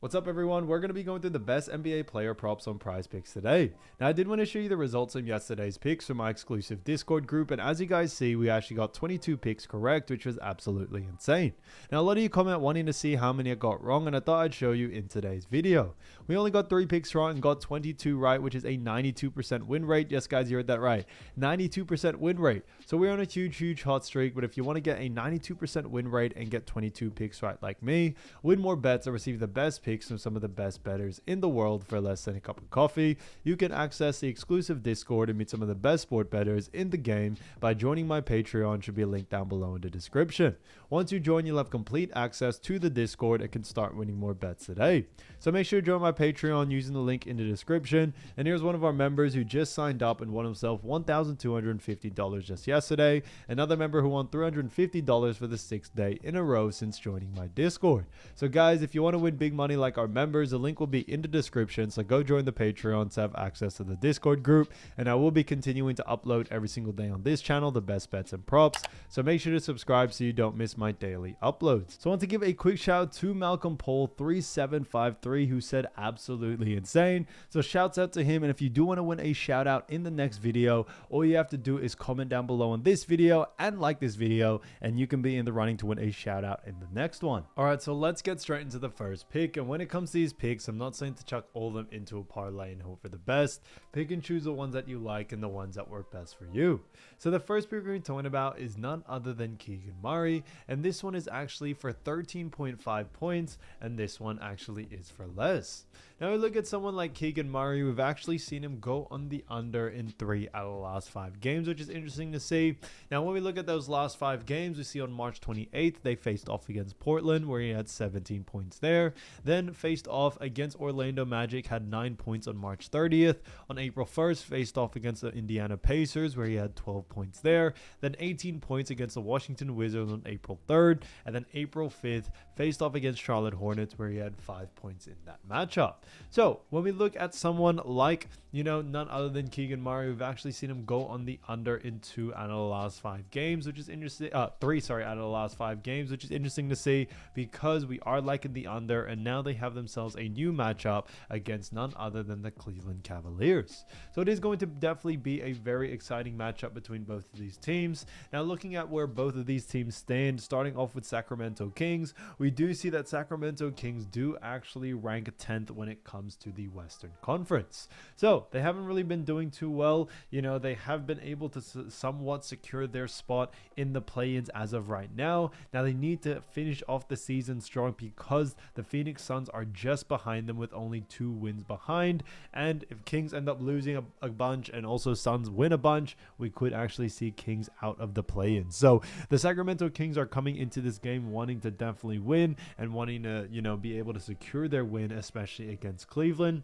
What's up, everyone? We're going to be going through the best NBA player props on Prizepicks today. Now, I did want to show you the results from yesterday's picks from my exclusive Discord group, and as you guys see, we actually got 22 picks correct, which was absolutely insane. Now, a lot of you comment wanting to see how many I got wrong, and I thought I'd show you in today's video. We only got 3 picks wrong and got 22 right, which is a 92% win rate. Yes, guys, you heard that right. 92% win rate. So we're on a huge hot streak, but if you want to get a 92% win rate and get 22 picks right like me, win more bets or receive the best picks from some of the best bettors in the world for less than a cup of coffee, you can access the exclusive Discord and meet some of the best sport bettors in the game by joining my Patreon. Should be a link down below in the description. Once you join, you'll have complete access to the Discord and can start winning more bets today. So make sure to join my Patreon using the link in the description. And here's one of our members who just signed up and won himself $1,250 just yesterday. Another member who won $350 for the 6th day in a row since joining my Discord. So guys, if you want to win big money like our members, the link will be in the description, so go join the Patreon to have access to the Discord group, and I will be continuing to upload every single day on this channel the best bets and props, so make sure to subscribe so you don't miss my daily uploads. So I want to give a quick shout out to Malcolm Pohl 3753 who said absolutely insane, so shouts out to him. And if you do want to win a shout out in the next video, all you have to do is comment down below on this video and like this video, and you can be in the running to win a shout out in the next one. Alright, so let's get straight into the first pick. And when it comes to these picks, I'm not saying to chuck all of them into a parlay and hope for the best. Pick and choose the ones that you like and the ones that work best for you. So the first pick we're going to be talking about is none other than Keegan Murray, and this one is actually for 13.5 points, and this one actually is for less. Now we look at someone like Keegan Murray. We've actually seen him go on the under in 3 out of the last 5 games, which is interesting to see. Now when we look at those last 5 games, we see on March 28th they faced off against Portland where he had 17 points there, then faced off against Orlando Magic, had 9 points on March 30th. On April 1st faced off against the Indiana Pacers where he had 12 points there, then 18 points against the Washington Wizards on April 3rd, and then April 5th faced off against Charlotte Hornets where he had 5 points in that matchup. So when we look at someone like, none other than Keegan Murray, we've actually seen him go on the under in 2 out of the last 5 games, which is interesting. 3 out of the last 5 games, which is interesting to see because we are liking the under, and now they have themselves a new matchup against none other than the Cleveland Cavaliers. So it is going to definitely be a very exciting matchup between both of these teams. Now looking at where both of these teams stand, starting off with Sacramento Kings, we do see that Sacramento Kings do actually rank 10th when it comes to the Western Conference. So they haven't really been doing too well. They have been able to somewhat secure their spot in the play-ins as of right now. Now they need to finish off the season strong because the Phoenix Suns are just behind them with only 2 wins behind, and if Kings end up losing a bunch and also Suns win a bunch, we could actually see Kings out of the play-in. So the Sacramento Kings are coming into this game wanting to definitely win and wanting to be able to secure their win, especially against Cleveland.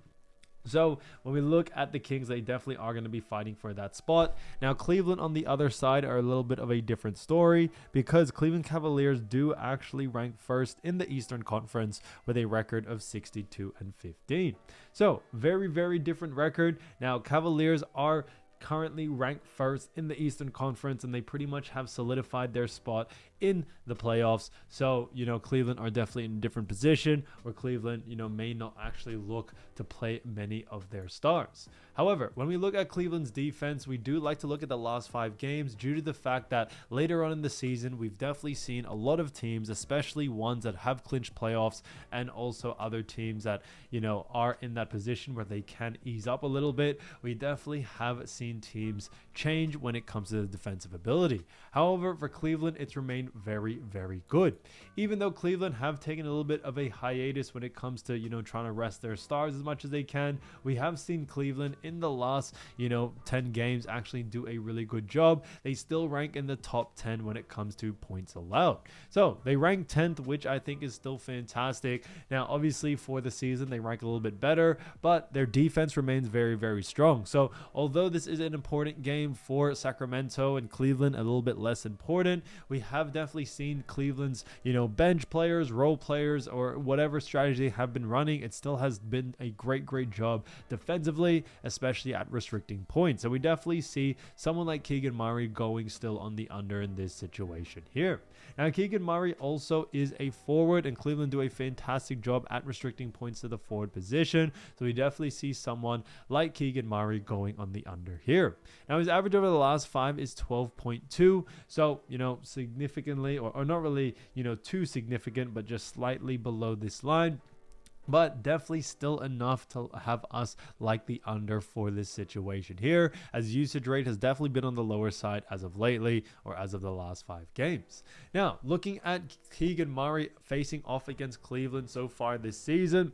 So when we look at the Kings, they definitely are going to be fighting for that spot. Now Cleveland on the other side are a little bit of a different story because Cleveland Cavaliers do actually rank first in the Eastern Conference with a record of 62-15. So very different record. Now Cavaliers are currently ranked first in the Eastern Conference, and they pretty much have solidified their spot in the playoffs. So Cleveland are definitely in a different position where Cleveland may not actually look to play many of their stars. However, when we look at Cleveland's defense, we do like to look at the last 5 games due to the fact that later on in the season we've definitely seen a lot of teams, especially ones that have clinched playoffs and also other teams that are in that position where they can ease up a little bit. We definitely have seen teams change when it comes to the defensive ability. However, for Cleveland, it's remained very good. Even though Cleveland have taken a little bit of a hiatus when it comes to trying to rest their stars as much as they can, we have seen Cleveland in the last 10 games actually do a really good job. They still rank in the top 10 when it comes to points allowed. So they rank 10th, which I think is still fantastic. Now obviously for the season they rank a little bit better, but their defense remains very strong. So although this is an important game for Sacramento and Cleveland, a little bit less important. We have definitely seen Cleveland's, bench players, role players, or whatever strategy they have been running. It still has been a great job defensively, especially at restricting points. So we definitely see someone like Keegan Murray going still on the under in this situation here. Now, Keegan Murray also is a forward, and Cleveland do a fantastic job at restricting points to the forward position. So we definitely see someone like Keegan Murray going on the under here. Now, his average over the last 5 is 12.2. So, significantly, or not really, too significant, but just slightly below this line. But definitely still enough to have us like the under for this situation here, as usage rate has definitely been on the lower side as of lately, or as of the last 5 games. Now, looking at Keegan Murray facing off against Cleveland so far this season,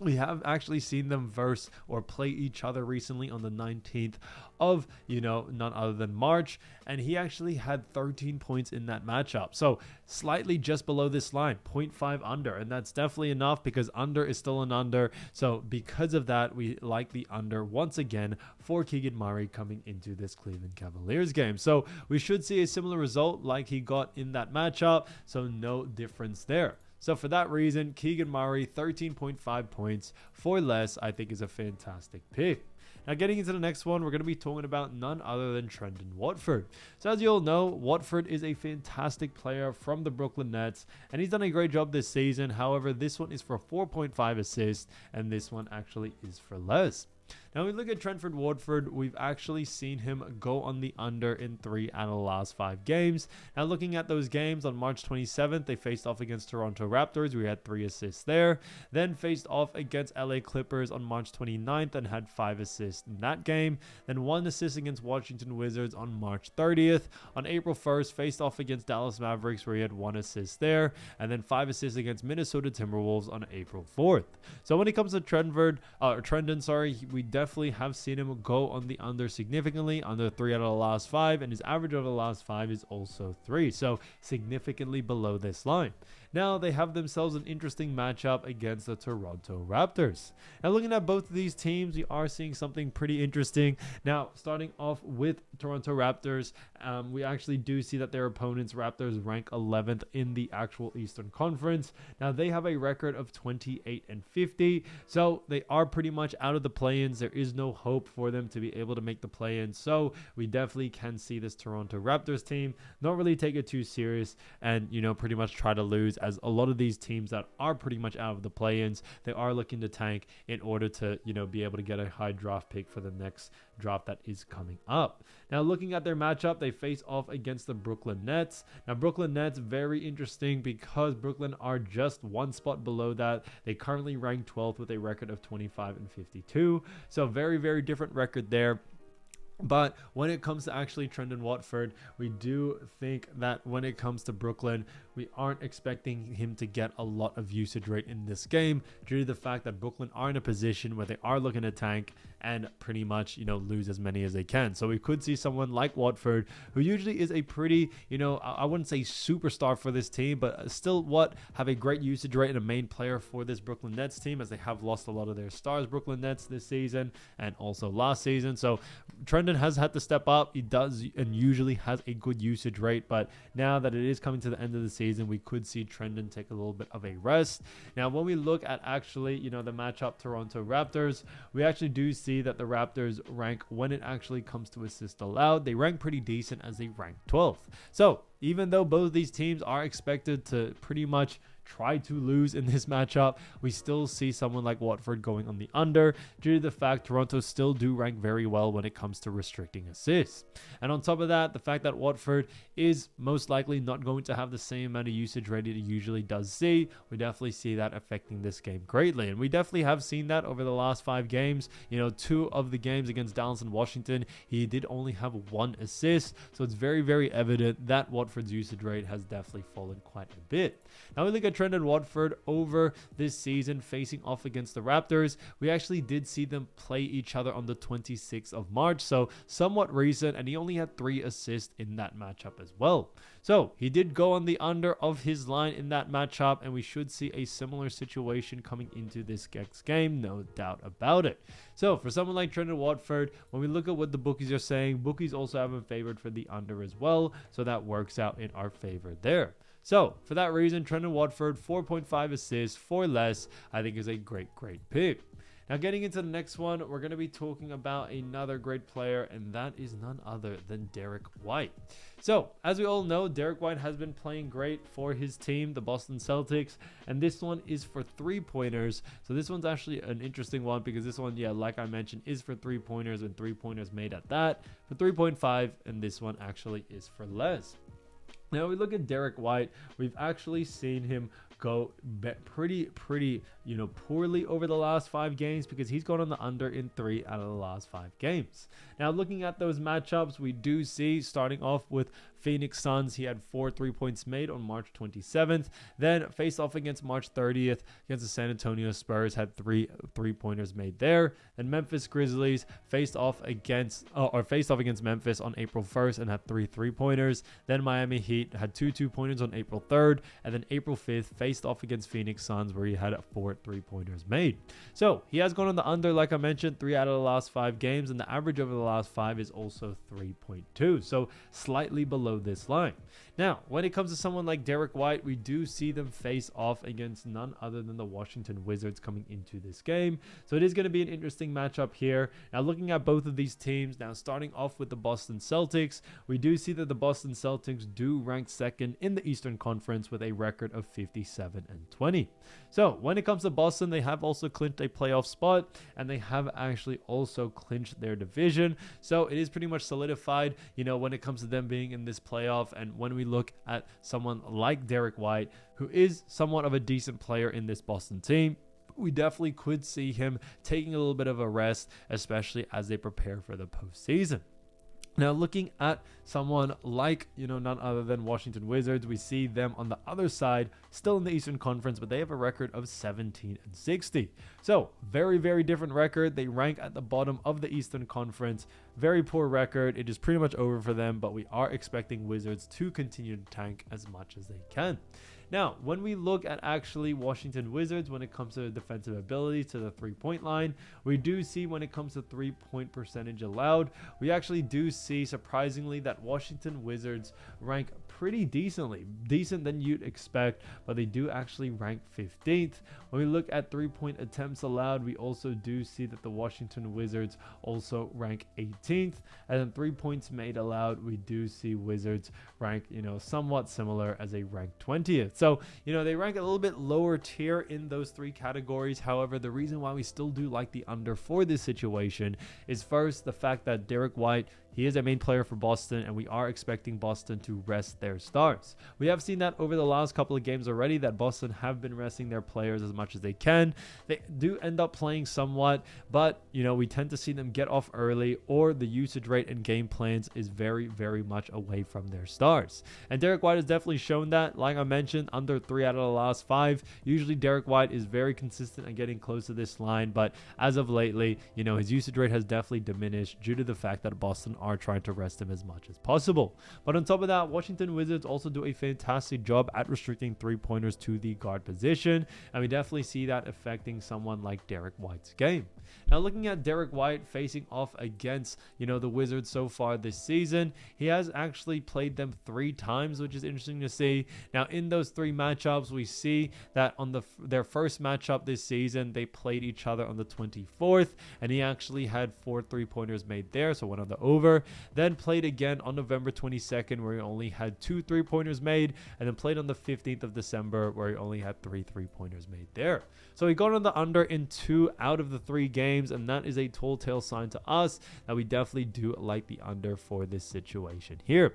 we have actually seen them verse or play each other recently on the 19th of, none other than March. And he actually had 13 points in that matchup. So slightly just below this line, 0.5 under. And that's definitely enough because under is still an under. So because of that, we like the under once again for Keegan Murray coming into this Cleveland Cavaliers game. So we should see a similar result like he got in that matchup. So no difference there. So for that reason, Keegan Murray, 13.5 points for less, I think is a fantastic pick. Now, getting into the next one, we're going to be talking about none other than Trendon Watford. So as you all know, Watford is a fantastic player from the Brooklyn Nets, and he's done a great job this season. However, this one is for 4.5 assists, and this one actually is for less. Now, we look at Trendon Watford, we've actually seen him go on the under in 3 out of the last 5 games. Now, looking at those games, on March 27th, they faced off against Toronto Raptors. We had 3 assists there. Then faced off against LA Clippers on March 29th and had 5 assists in that game. Then 1 assist against Washington Wizards on March 30th. On April 1st, faced off against Dallas Mavericks, where he had 1 assist there. And then 5 assists against Minnesota Timberwolves on April 4th. So when it comes to Trendon, we definitely have seen him go on the under significantly, under 3 out of the last 5, and his average over the last 5 is also 3, so significantly below this line. Now they have themselves an interesting matchup against the Toronto Raptors. Now, looking at both of these teams, we are seeing something pretty interesting. Now, starting off with Toronto Raptors, we actually do see that their opponents, Raptors, rank 11th in the actual Eastern Conference. Now, they have a record of 28-50, so they are pretty much out of the play-ins. There is no hope for them to be able to make the play-ins, so we definitely can see this Toronto Raptors team not really take it too serious and, pretty much try to lose, as a lot of these teams that are pretty much out of the play-ins, they are looking to tank in order to, be able to get a high draft pick for the next draft that is coming up. Now, looking at their matchup, they face off against the Brooklyn Nets. Now, Brooklyn Nets, very interesting because Brooklyn are just 1 spot below that. They currently rank 12th with a record of 25-52. So very different record there. But when it comes to actually Trendon Watford, we do think that when it comes to Brooklyn, we aren't expecting him to get a lot of usage rate in this game due to the fact that Brooklyn are in a position where they are looking to tank and pretty much, lose as many as they can. So we could see someone like Watford, who usually is a pretty, I wouldn't say superstar for this team, but still have a great usage rate and a main player for this Brooklyn Nets team, as they have lost a lot of their stars, Brooklyn Nets, this season and also last season. So Trendon has had to step up. He does and usually has a good usage rate, but now that it is coming to the end of the season, we could see Trendon take a little bit of a rest. Now, when we look at actually, the matchup Toronto Raptors, we actually do see that the Raptors rank, when it actually comes to assists allowed, they rank pretty decent, as they rank 12th. So even though both these teams are expected to pretty much try to lose in this matchup, we still see someone like Watford going on the under due to the fact Toronto still do rank very well when it comes to restricting assists. And on top of that, the fact that Watford is most likely not going to have the same amount of usage rate it usually does see, we definitely see that affecting this game greatly. And we definitely have seen that over the last 5 games. 2 of the games against Dallas and Washington, he did only have 1 assist. So it's very evident that Watford's usage rate has definitely fallen quite a bit. Now we look at at Trendon Watford over this season facing off against the Raptors, we actually did see them play each other on the 26th of March, so somewhat recent, and he only had 3 assists in that matchup as well. So he did go on the under of his line in that matchup, and we should see a similar situation coming into this next game, no doubt about it. So for someone like Trendon Watford, when we look at what the bookies are saying, bookies also have him favored for the under as well, so that works out in our favor there. So for that reason, Trendon Watford, 4.5 assists, 4 less, I think is a great pick. Now getting into the next one, we're going to be talking about another great player, and that is none other than Derrick White. So as we all know, Derrick White has been playing great for his team, the Boston Celtics, and this one is for 3-pointers. So this one's actually an interesting one because this one, yeah, like I mentioned, is for 3-pointers and 3-pointers made at that for 3.5, and this one actually is for less. Now we look at Derrick White, we've actually seen him go pretty poorly over the last 5 games because he's gone on the under in 3 out of the last 5 games. Now looking at those matchups, we do see, starting off with Phoenix Suns, he had 4 3-points made on March 27th. Then faced off against March 30th against the San Antonio Spurs, had 3 3-pointers made there. And Memphis Grizzlies faced off against Memphis on April 1st and had 3 3-pointers. Then Miami Heat had 2 2-pointers on April 3rd, and then April 5th faced off against Phoenix Suns where he had 4 3-pointers made. So he has gone on the under, like I mentioned, 3 out of the last 5 games, and the average over the last 5 is also 3.2, so slightly below this line. Now when it comes to someone like Derrick White, we do see them face off against none other than the Washington Wizards coming into this game, so it is going to be an interesting matchup here. Now looking at both of these teams, now starting off with the Boston Celtics, we do see that the Boston Celtics do rank second in the Eastern Conference with a record of 57-20. So when it comes to Boston, they have also clinched a playoff spot, and they have actually also clinched their division, so it is pretty much solidified, when it comes to them being in this playoff. And when we look at someone like Derrick White, who is somewhat of a decent player in this Boston team, we definitely could see him taking a little bit of a rest, especially as they prepare for the postseason. Now looking at someone like, none other than Washington Wizards, we see them on the other side, still in the Eastern Conference, but they have a record of 17-60. So very different record. They rank at the bottom of the Eastern Conference. Very poor record. It is pretty much over for them, but we are expecting Wizards to continue to tank as much as they can. Now, when we look at actually Washington Wizards, when it comes to defensive ability to the 3-point line, we do see when it comes to 3-point percentage allowed, we actually do see, surprisingly, that Washington Wizards rank pretty decent than you'd expect, but they do actually rank 15th. When we look at 3-point attempts allowed, we also do see that the Washington Wizards also rank 18th, and then 3 points made allowed, we do see Wizards rank, somewhat similar as a rank 20th. So, they rank a little bit lower tier in those 3 categories. However, the reason why we still do like the under for this situation is first the fact that Derrick White, he is a main player for Boston, and we are expecting Boston to rest their stars. We have seen that over the last couple of games already, that Boston have been resting their players as much as they can. They do end up playing somewhat, but, we tend to see them get off early, or the usage rate and game plans is very much away from their stars. And Derrick White has definitely shown that. Like I mentioned, under 3 out of the last 5. Usually Derrick White is very consistent at getting close to this line, but as of lately, his usage rate has definitely diminished due to the fact that Boston are trying to rest him as much as possible. But on top of that, Washington Wizards also do a fantastic job at restricting 3-pointers to the guard position, and we definitely see that affecting someone like Derrick White's game. Now looking at Derrick White facing off against, the Wizards so far this season, he has actually played them 3 times, which is interesting to see. Now in those 3 matchups, we see that on their first matchup this season, they played each other on the 24th, and he actually had 4 3-pointers made there, so went on the over. Then played again on November 22nd, where he only had 2 3-pointers made, and then played on the 15th of December, where he only had 3 3-pointers made there. So he got on the under in 2 out of the 3 games, and that is a telltale sign to us that we definitely do like the under for this situation here.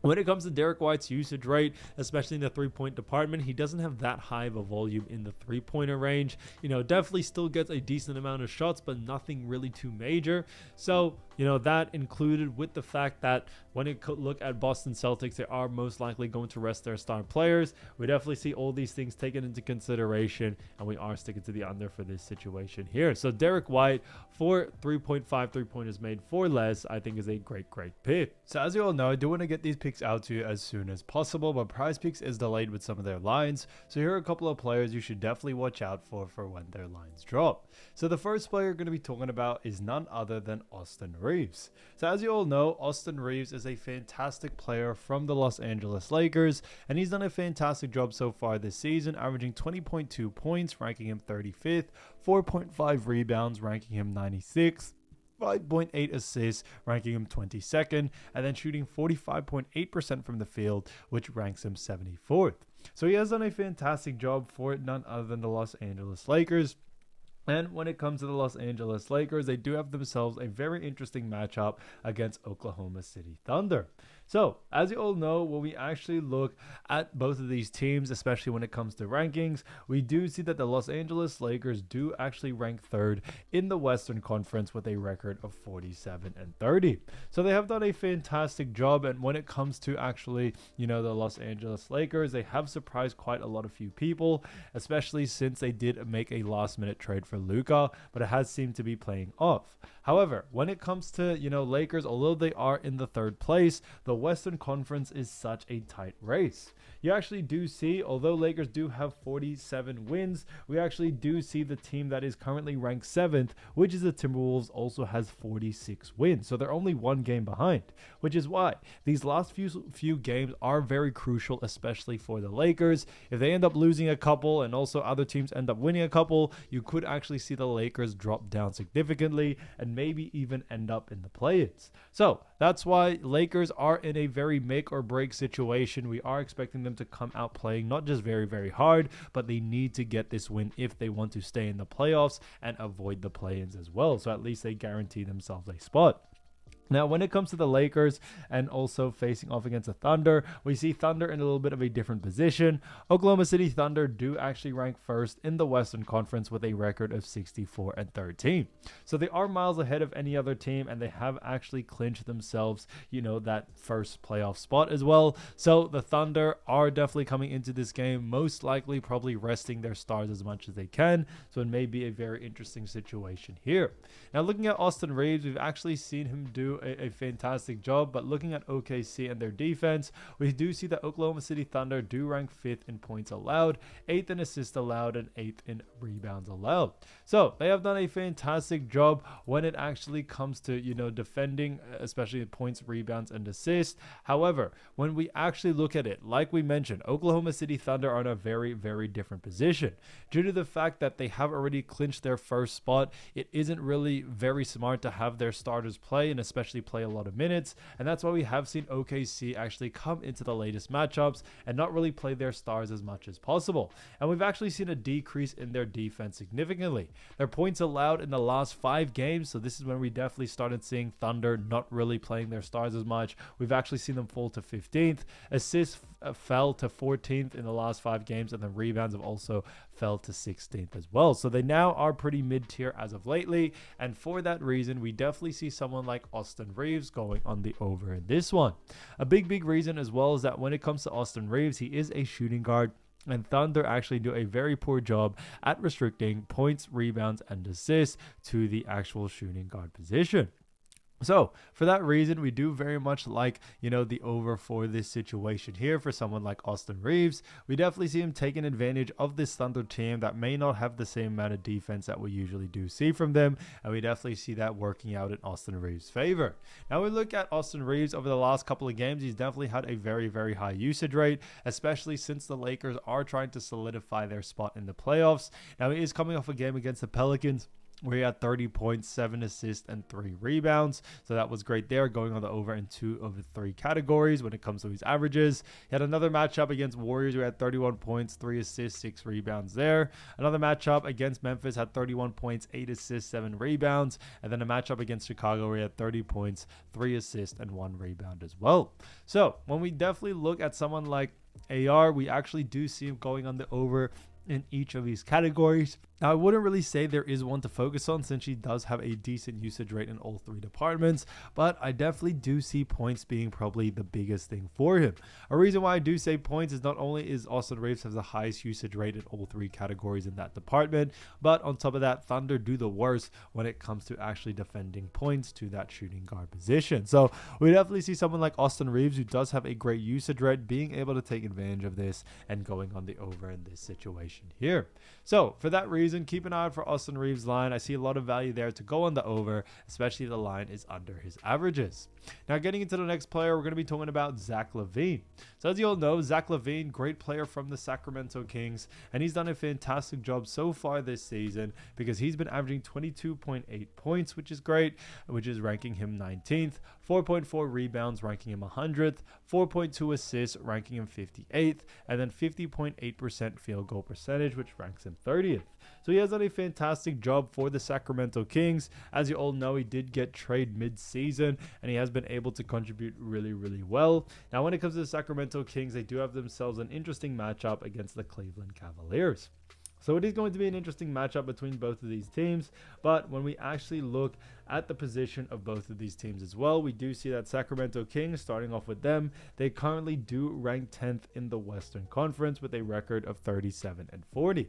When it comes to Derrick White's usage rate, especially in the three-point department, he doesn't have that high of a volume in the three-pointer range. Definitely still gets a decent amount of shots, but nothing really too major. So, that included with the fact that when you look at Boston Celtics, they are most likely going to rest their star players. We definitely see all these things taken into consideration, and we are sticking to the under for this situation here. So Derrick White for 3.5 three-pointers made for less, I think is a great pick. So as you all know, I do want to get these picks out to you as soon as possible, but Prizepicks is delayed with some of their lines. So here are a couple of players you should definitely watch out for when their lines drop. So the first player we're going to be talking about is none other than Austin Reaves. So as you all know, Austin Reaves is a fantastic player from the Los Angeles Lakers, and he's done a fantastic job so far this season, averaging 20.2 points, ranking him 35th, 4.5 rebounds, ranking him 96th, 5.8 assists, ranking him 22nd, and then shooting 45.8% from the field, which ranks him 74th. So he has done a fantastic job for none other than the Los Angeles Lakers. And when it comes to the Los Angeles Lakers, they do have themselves a very interesting matchup against Oklahoma City Thunder. So, as you all know, when we actually look at both of these teams, especially when it comes to rankings, we do see that the Los Angeles Lakers do actually rank third in the Western Conference with a record of 47-30. So they have done a fantastic job, and when it comes to actually, the Los Angeles Lakers, they have surprised quite a lot of few people, especially since they did make a last-minute trade for Luka, but it has seemed to be playing off. However, when it comes to, Lakers, although they are in the third place, the Western Conference is such a tight race. You actually do see, although Lakers do have 47 wins, we actually do see the team that is currently ranked 7th, which is the Timberwolves, also has 46 wins. So they're only one game behind, which is why these last few games are very crucial, especially for the Lakers. If they end up losing a couple and also other teams end up winning a couple, you could actually see the Lakers drop down significantly and maybe even end up in the play-ins. So that's why Lakers are in a very make or break situation. We are expecting them to come out playing not just very hard, but they need to get this win if they want to stay in the playoffs and avoid the play-ins as well. So at least they guarantee themselves a spot. Now, when it comes to the Lakers and also facing off against the Thunder, we see Thunder in a little bit of a different position. Oklahoma City Thunder do actually rank first in the Western Conference with a record of 64-13. So they are miles ahead of any other team, and they have actually clinched themselves, that first playoff spot as well. So the Thunder are definitely coming into this game, most likely probably resting their stars as much as they can. So it may be a very interesting situation here. Now, looking at Austin Reaves, we've actually seen him do a fantastic job, but looking at OKC and their defense, we do see that Oklahoma City Thunder do rank 5th in points allowed, 8th in assists allowed, and 8th in rebounds allowed. So they have done a fantastic job when it actually comes to, defending, especially points, rebounds, and assists. However, when we actually look at it, like we mentioned, Oklahoma City Thunder are in a very different position. Due to the fact that they have already clinched their first spot, it isn't really very smart to have their starters play, and especially play a lot of minutes, and that's why we have seen OKC actually come into the latest matchups and not really play their stars as much as possible. And we've actually seen a decrease in their defense significantly. Their points allowed in the last 5 games, so this is when we definitely started seeing Thunder not really playing their stars as much. We've actually seen them fall to 15th. Assists fell to 14th in the last 5 games, and the rebounds have also fell to 16th as well. So they now are pretty mid-tier as of lately, and for that reason, we definitely see someone like Austin Reaves going on the over in this one. A big reason as well is that when it comes to Austin Reaves, he is a shooting guard, and Thunder actually do a very poor job at restricting points, rebounds, and assists to the actual shooting guard position. So for that reason, we do very much like, the over for this situation here for someone like Austin Reaves. We definitely see him taking advantage of this Thunder team that may not have the same amount of defense that we usually do see from them. And we definitely see that working out in Austin Reaves' favor. Now we look at Austin Reaves over the last couple of games. He's definitely had a very high usage rate, especially since the Lakers are trying to solidify their spot in the playoffs. Now he is coming off a game against the Pelicans where he had 30 points, 7 assists, and 3 rebounds. So that was great there, going on the over in 2 of the 3 categories when it comes to his averages. He had another matchup against Warriors who had 31 points, 3 assists, 6 rebounds there. Another matchup against Memphis had 31 points, 8 assists, 7 rebounds. And then a matchup against Chicago where he had 30 points, 3 assists, and 1 rebound as well. So when we definitely look at someone like AR, we actually do see him going on the over in each of these categories. Now, I wouldn't really say there is one to focus on since she does have a decent usage rate in all 3 departments, but I definitely do see points being probably the biggest thing for him. A reason why I do say points is not only is Austin Reaves has the highest usage rate in all 3 categories in that department, but on top of that, Thunder do the worst when it comes to actually defending points to that shooting guard position. So we definitely see someone like Austin Reaves, who does have a great usage rate, being able to take advantage of this and going on the over in this situation here. So for that reason, keep an eye out for Austin Reaves' line. I see a lot of value there to go on the over, especially if the line is under his averages. Now, getting into the next player, we're going to be talking about Zach LaVine. So as you all know, Zach LaVine, great player from the Sacramento Kings, and he's done a fantastic job so far this season because he's been averaging 22.8 points, which is great, which is ranking him 19th, 4.4 rebounds, ranking him 100th, 4.2 assists, ranking him 58th, and then 50.8% field goal percentage, which ranks him 30th. So he has done a fantastic job for the Sacramento Kings. As you all know, he did get traded mid-season, and he has been able to contribute really, really well. Now, when it comes to the Sacramento Kings, they do have themselves an interesting matchup against the Cleveland Cavaliers. So it is going to be an interesting matchup between both of these teams. But when we actually look at the position of both of these teams as well, we do see that Sacramento Kings, starting off with them, they currently do rank 10th in the Western Conference with a record of 37-40.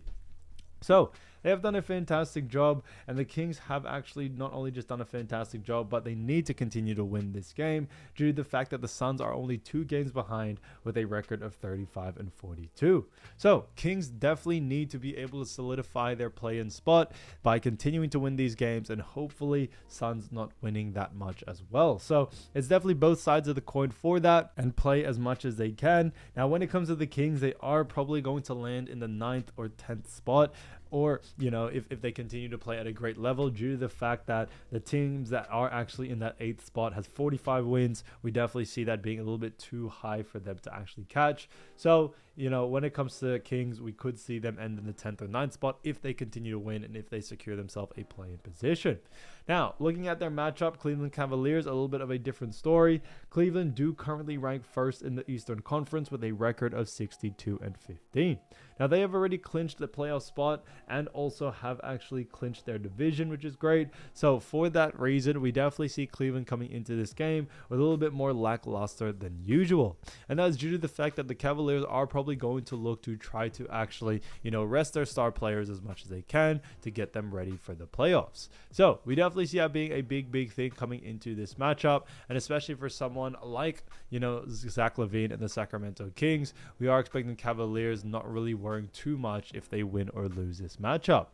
So they have done a fantastic job, and the Kings have actually not only just done a fantastic job, but they need to continue to win this game due to the fact that the Suns are only 2 games behind with a record of 35-42. So Kings definitely need to be able to solidify their play-in spot by continuing to win these games, and hopefully Suns not winning that much as well. So it's definitely both sides of the coin for that, and play as much as they can. Now, when it comes to the Kings, they are probably going to land in the 9th or 10th spot, or, you know, if they continue to play at a great level, due to the fact that the teams that are actually in that 8th spot has 45 wins. We definitely see that being a little bit too high for them to actually catch. So, you know, when it comes to the Kings, we could see them end in the 10th or 9th spot if they continue to win and if they secure themselves a play-in position. Now, looking at their matchup, Cleveland Cavaliers, a little bit of a different story. Cleveland do currently rank 1st in the Eastern Conference with a record of 62-15. Now, they have already clinched the playoff spot and also have actually clinched their division, which is great. So for that reason, we definitely see Cleveland coming into this game with a little bit more lackluster than usual. And that's due to the fact that the Cavaliers are probably going to look to try to actually, you know, rest their star players as much as they can to get them ready for the playoffs. So we definitely see that being a big thing coming into this matchup, and especially for someone like, you know, Zach LaVine and the Sacramento Kings, we are expecting Cavaliers not really worrying too much if they win or lose this matchup.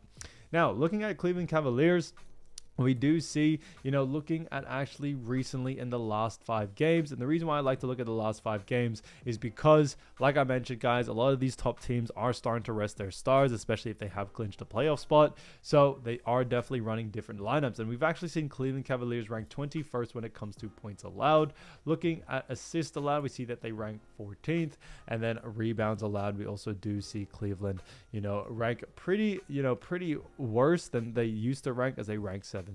Now, looking at Cleveland Cavaliers, we do see, you know, looking at actually recently in the last 5 games. And the reason why I like to look at the last 5 games is because, like I mentioned, guys, a lot of these top teams are starting to rest their stars, especially if they have clinched a playoff spot. So they are definitely running different lineups. And we've actually seen Cleveland Cavaliers rank 21st when it comes to points allowed. Looking at assists allowed, we see that they rank 14th. And then rebounds allowed, we also do see Cleveland, you know, rank pretty worse than they used to rank, as they rank 17th.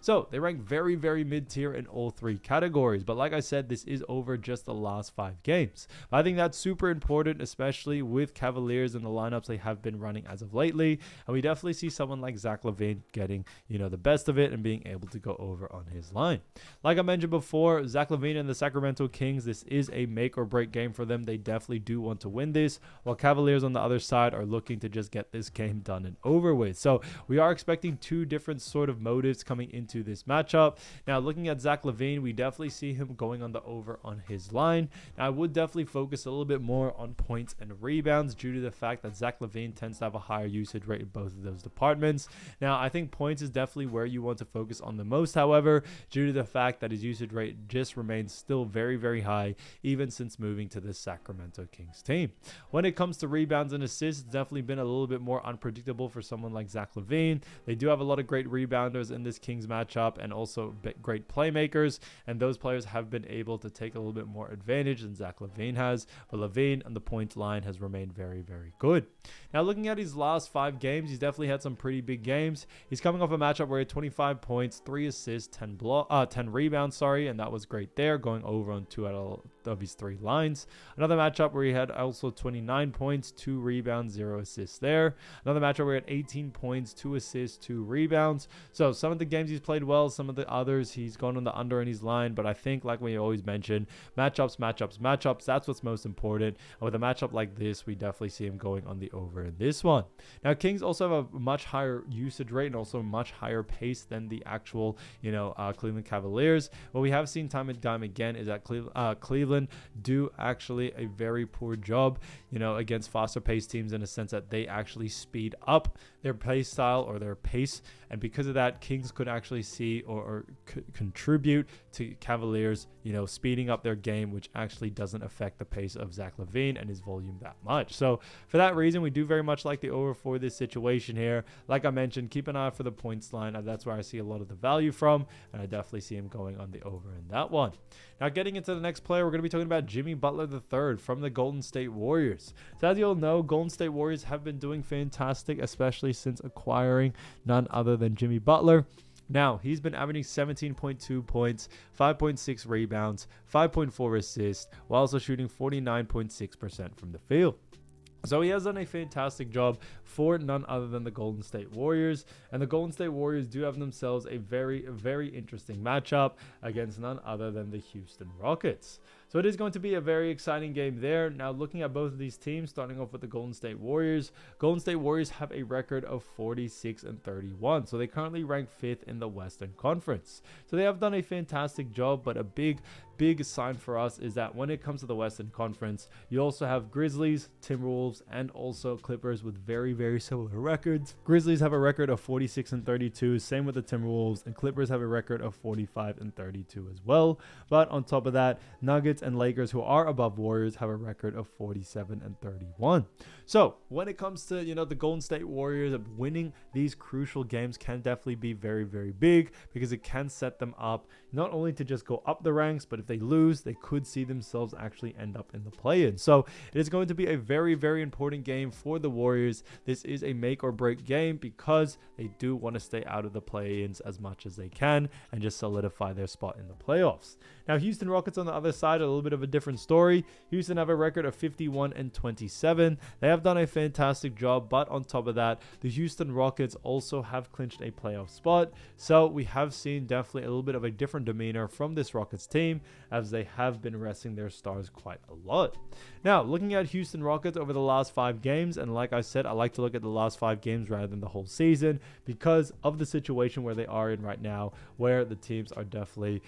So they rank very mid-tier in all 3 categories. But like I said, this is over just the last 5 games. I think that's super important, especially with Cavaliers and the lineups they have been running as of lately. And we definitely see someone like Zach LaVine getting, you know, the best of it and being able to go over on his line. Like I mentioned before, Zach LaVine and the Sacramento Kings, this is a make or break game for them. They definitely do want to win this, while Cavaliers on the other side are looking to just get this game done and over with. So we are expecting 2 different sort of motives coming into this matchup. Now, looking at Zach LaVine, we definitely see him going on the over on his line. Now, I would definitely focus a little bit more on points and rebounds due to the fact that Zach LaVine tends to have a higher usage rate in both of those departments. Now, I think points is definitely where you want to focus on the most, however, due to the fact that his usage rate just remains still very, very high, even since moving to the Sacramento Kings team. When it comes to rebounds and assists, it's definitely been a little bit more unpredictable for someone like Zach LaVine. They do have a lot of great rebounders in this Kings matchup and also great playmakers, and those players have been able to take a little bit more advantage than Zach LaVine has, but LaVine on the point line has remained very, very good. Now, looking at his last 5 games, he's definitely had some pretty big games. He's coming off a matchup where he had 25 points, 3 assists, 10 rebounds, and that was great there, going over on 2 out of his 3 lines. Another matchup where he had also 29 points, 2 rebounds, 0 assists there. Another matchup where he had 18 points, 2 assists, 2 rebounds. So some of the games he's played well, some of the others he's gone on the under in his line, but I think, like we always mention, matchups, that's what's most important. And with a matchup like this, we definitely see him going on the over in this one. Now, Kings also have a much higher usage rate and also much higher pace than the actual, Cleveland Cavaliers. What we have seen time and time again is that Cleveland do actually a very poor job, against faster paced teams, in a sense that they actually speed up their play style or their pace. And because of that, Kings could actually see or contribute to Cavaliers, speeding up their game, which actually doesn't affect the pace of Zach LaVine and his volume that much. So for that reason, we do very much like the over for this situation here. Like I mentioned, keep an eye out for the points line. That's where I see a lot of the value from, and I definitely see him going on the over in that one. Now, getting into the next player, we're going to be talking about Jimmy Butler III from the Golden State Warriors. So as you all know, Golden State Warriors have been doing fantastic, especially since acquiring none other than Jimmy Butler. Now, he's been averaging 17.2 points, 5.6 rebounds, 5.4 assists, while also shooting 49.6% from the field. So he has done a fantastic job for none other than the Golden State Warriors. And the Golden State Warriors do have themselves a very, very interesting matchup against none other than the Houston Rockets. So it is going to be a very exciting game there. Now, looking at both of these teams, starting off with the Golden State Warriors have a record of 46-31. So they currently rank 5th in the Western Conference. So they have done a fantastic job, but a big sign for us is that when it comes to the Western Conference, you also have Grizzlies, Timberwolves, and also Clippers with very, very similar records. Grizzlies have a record of 46-32, same with the Timberwolves, and Clippers have a record of 45-32 as well. But on top of that, Nuggets and Lakers, who are above Warriors, have a record of 47-31. So when it comes to, the Golden State Warriors, winning these crucial games can definitely be very, very big, because it can set them up not only to just go up the ranks, but if they lose, they could see themselves actually end up in the play-in. So it is going to be a very, very important game for the Warriors. This is a make or break game because they do want to stay out of the play-ins as much as they can and just solidify their spot in the playoffs. Now, Houston Rockets on the other side, a little bit of a different story. Houston have a record of 51-27. They have done a fantastic job, but on top of that, the Houston Rockets also have clinched a playoff spot. So we have seen definitely a little bit of a different demeanor from this Rockets team, as they have been resting their stars quite a lot. Now, looking at Houston Rockets over the last 5 games, and like I said, I like to look at the last 5 games rather than the whole season because of the situation where they are in right now, where the teams are definitely,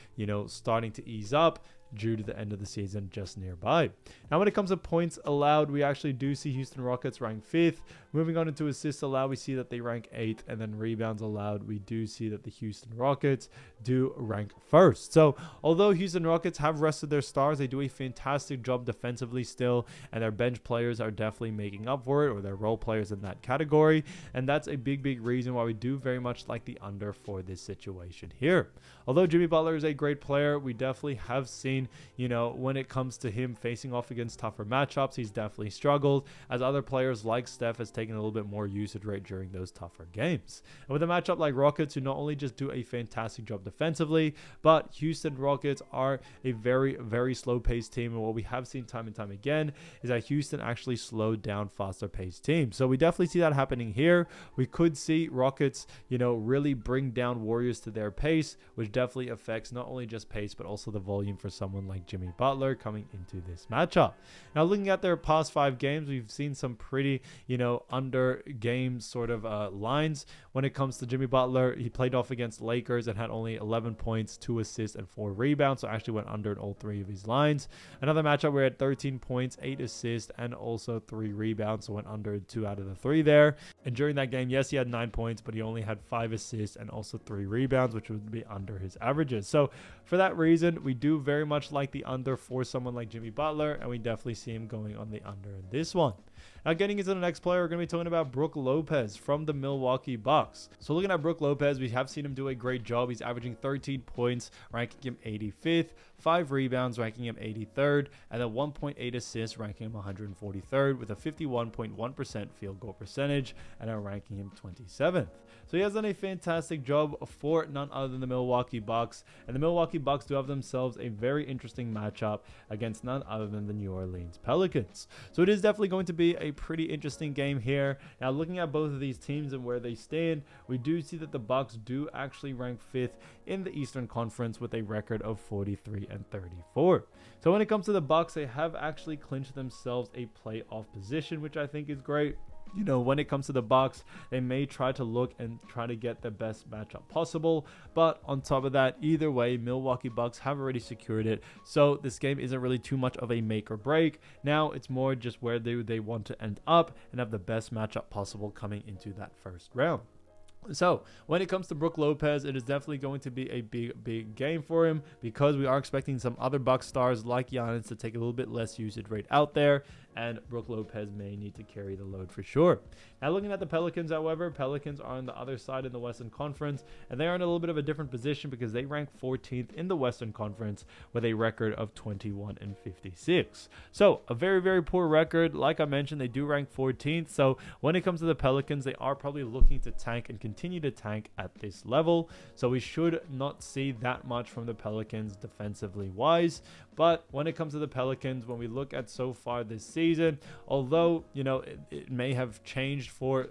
starting to ease up due to the end of the season just nearby. Now, when it comes to points allowed, we actually do see Houston Rockets rank 5th. Moving on into assists allowed, we see that they rank 8th, and then rebounds allowed, we do see that the Houston Rockets do rank 1st. So although Houston Rockets have rested their stars, they do a fantastic job defensively still, and their bench players are definitely making up for it, or their role players in that category, and that's a big reason why we do very much like the under for this situation here. Although Jimmy Butler is a great player, we definitely have seen, when it comes to him facing off against tougher matchups, he's definitely struggled, as other players like Steph has taken a little bit more usage rate during those tougher games. And with a matchup like Rockets, who not only just do a fantastic job defensively, but Houston Rockets are a very, very slow-paced team, and what we have seen time and time again is that Houston actually slowed down faster-paced teams. So we definitely see that happening here. We could see Rockets, really bring down Warriors to their pace, which definitely affects not only just pace, but also the volume for someone someone like Jimmy Butler coming into this matchup. Now, looking at their past 5 games, we've seen some pretty, under game sort of lines. When it comes to Jimmy Butler, he played off against Lakers and had only 11 points, 2 assists, and 4 rebounds. So actually went under in all 3 of his lines. Another matchup where he had 13 points, 8 assists, and also 3 rebounds. So went under 2 out of the 3 there. And during that game, yes, he had 9 points, but he only had 5 assists and also 3 rebounds, which would be under his averages. So for that reason, we do very much like the under for someone like Jimmy Butler, and we definitely see him going on the under in this one. Now, getting into the next player, we're going to be talking about Brook Lopez from the Milwaukee Bucks. So looking at Brook Lopez, we have seen him do a great job. He's averaging 13 points, ranking him 85th, 5 rebounds, ranking him 83rd, and then 1.8 assists, ranking him 143rd, with a 51.1% field goal percentage, and I'm ranking him 27th. So he has done a fantastic job for none other than the Milwaukee Bucks, and the Milwaukee Bucks do have themselves a very interesting matchup against none other than the New Orleans Pelicans. So it is definitely going to be a pretty interesting game here. Now, looking at both of these teams and where they stand, we do see that the Bucks do actually rank 5th in the Eastern Conference with a record of 43-34. So when it comes to the Bucks, they have actually clinched themselves a playoff position, which I think is great. When it comes to the Bucks, they may try to look and try to get the best matchup possible. But on top of that, either way, Milwaukee Bucks have already secured it. So this game isn't really too much of a make or break. Now it's more just where they want to end up and have the best matchup possible coming into that first round. So when it comes to Brook Lopez, it is definitely going to be a big game for him, because we are expecting some other Bucks stars like Giannis to take a little bit less usage rate out there, and Brook Lopez may need to carry the load for sure. Now, looking at the Pelicans, however, Pelicans are on the other side in the Western Conference, and they are in a little bit of a different position because they rank 14th in the Western Conference with a record of 21-56. So a very, very poor record. Like I mentioned, they do rank 14th. So when it comes to the Pelicans, they are probably looking to tank and continue to tank at this level. So we should not see that much from the Pelicans defensively wise. But when it comes to the Pelicans, when we look at so far this season, although, it may have changed for,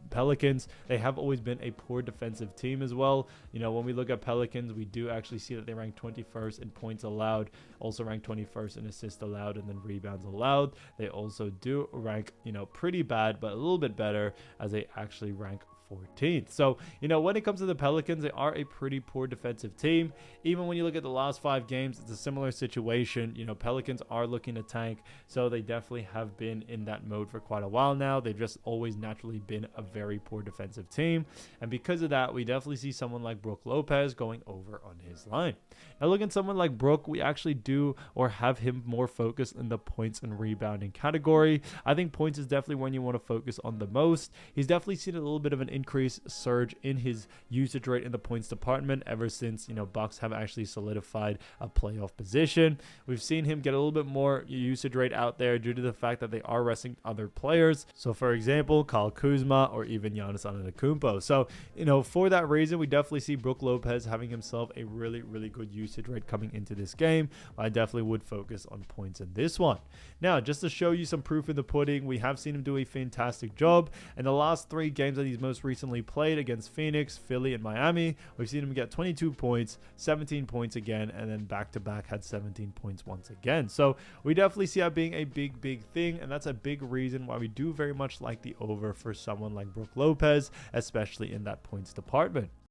Pelicans, they have always been a poor defensive team as well. When we look at Pelicans, we do actually see that they rank 21st in points allowed, also rank 21st in assists allowed, and then rebounds allowed. They also do rank, pretty bad, but a little bit better, as they actually rank 14th. So, when it comes to the Pelicans, they are a pretty poor defensive team. Even when you look at the last 5 games, it's a similar situation. Pelicans are looking to tank, so they definitely have been in that mode for quite a while now. They've just always naturally been a very poor defensive team, and because of that, we definitely see someone like Brook Lopez going over on his line. Now, looking at someone like Brook, we actually do or have him more focused in the points and rebounding category. I think points is definitely when you want to focus on the most. He's definitely seen a little bit of an increase surge in his usage rate in the points department ever since Bucks have actually solidified a playoff position. We've seen him get a little bit more usage rate out there due to the fact that they are resting other players. So for example, Kyle Kuzma or even Giannis Antetokounmpo. So for that reason, we definitely see Brook Lopez having himself a really, really good usage rate coming into this game. I definitely would focus on points in this one. Now, just to show you some proof in the pudding, we have seen him do a fantastic job in the last 3 games that he's most recently played against Phoenix, Philly, and Miami. We've seen him get 22 points, 17 points again, and then back-to-back had 17 points once again. So we definitely see that being a big thing, and that's a big reason why we do very much like the over for someone like Brook Lopez, especially in that points department.